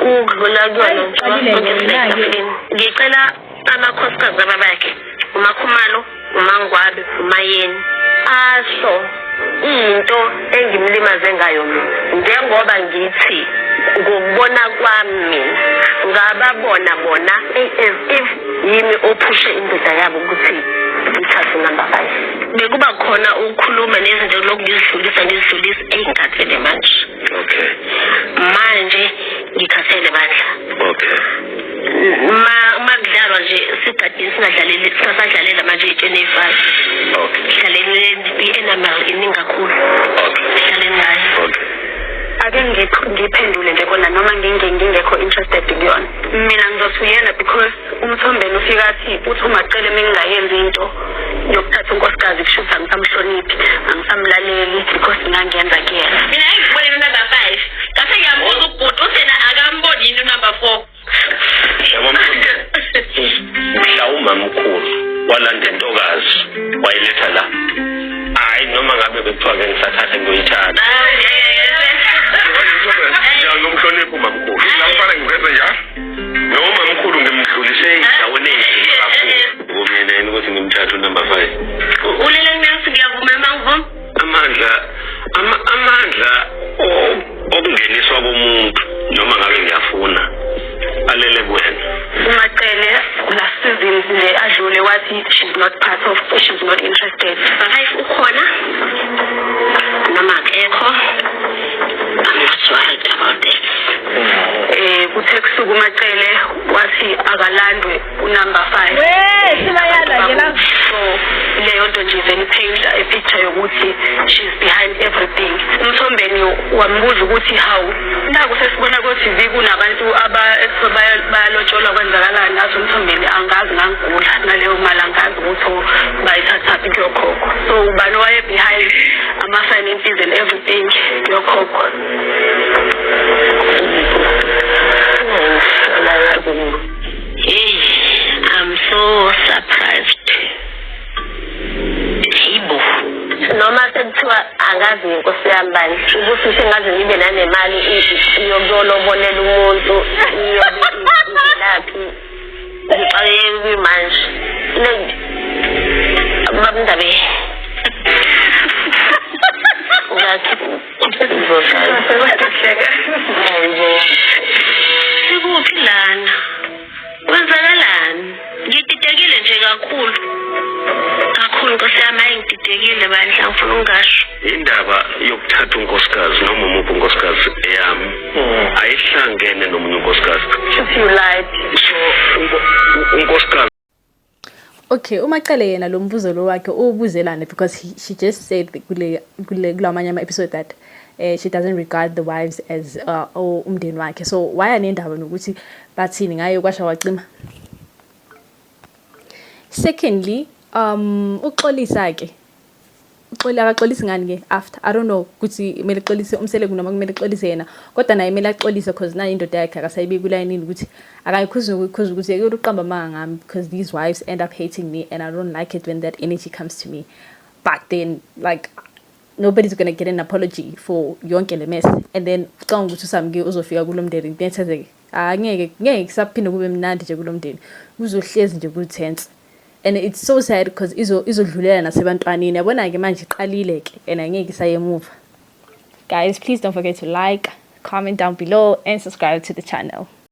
ukudlula kuyona ngicela amakhosikazi ababakhe uMakhumalo uMangwabe uMayeni asho into engimlimaze ngayo mina njengoba ngithi ngokubona kwami ngababona bona as if yimi ophushe indoda yabo ukuthi ithathe number 5 bekuba khona ukukhuluma nezinto lokuzidlulisa eyingathele manje. Okay. Manje ngikhathele bandla. Okay. Makudlalwa nje sigadini singadlalela manje i-25. Okay. Sidlalele i-enamel iningi kakhulu. Okay. Sidlalele ngayo. Okay. Ake ngiphendule nje kona noma ngingekho interested kuyona. Mina ngizothuyena because uMthombeni ufika athi uthi umacele mingayenza into yokuthatha unkosikazi kushuthi angisamhloniphi angisamlaleli because ngangenza kuyena. Mina ngibone number 5 kase ngiyambuza ubhuti uthena akamboni yini number 4. Mhlawumbe umkhulu walanda intokazi wayiletha la. Hayi noma ngabe bekuthiwa ke ngisathatha ngoyithatha. Ngomhlonipho mamkhulu. Ngiyafana ngizenze njalo. Noma mamkhulu ngimdlulise endaweni ezini kakhulu. Ngomyena yini ukuthi ngimthathe number 5. Ulele ngithi ngiyavuma mangivuma. Amandla okungeniswa komuntu noma ngabe ngiyafuna alele kuwena. Umacele la season nje adlule wathi she's not part of, she's not interested. Hayi ukhona noma akekho. I'm not worried about this. Kuthe kusuku umacele wathi akalandwe unumber 5. Sibayala ngela. So leyo nto nje vele iphela a picture yokuthi she's behind everything. Umthombeni wambuza ukuthi how naku sesibona ku TV kunabantu bayalotsholwa kwenzakalani nathi Umthombeni angazi ngangigula naleyo mali angazi ukuthi bayithatha kuyokhokho. So ubani waye behind ama finances and everything kuyokhokho. Hey, I'm so surprised. Hibo. Noma sekuthiwa angazi inkosi yambani ukuthi sengaze ngibe nanemali yokuyolobonela umuntu laphi ngixaye manje babundabe sikuphi lana kwenzakalani ngididekile nje kakhulu nkosi yami ayingididekile bandla ngifuna ungasho indaba yokuthatha unkosikazi noma umuphi unkosikazi eyami ayihlangene nomunye unkosikazi. If you lied So unkosikazi. Okay, umacele yena lo mbuzo lo wakhe ubuzelana because she just said kulamanye ama episode that she doesn't regard the wives as umndeni wakhe. So why anendaba nokuthi bathini ngayo kwasha wacima. Secondly, uxolisa ke akaxolisi ngani ke after I don't know ukuthi kumele exolise umsele noma kumele exolise yena kodwa naye kumele axolise because nayo indoda yakhe akasayibi kulayini ukuthi akayikhuza ukuthi yeke uqamba manga ngami because these wives end up hating me and I don't like it when that energy comes to me. But then like nobody's going to get an apology for yonke le mess and then xa ukuthi usamke uzofika kulomndeni ngiyethezeke ngeke kusaphinde kube mnandi nje kulomndeni uzohlezi nje ku tense. And it's so sad because izodlulela nasebantwaneni yabona ke manje iqalile ke and angeke isayemuva. Guys, please don't forget to like, comment down below and subscribe to the channel.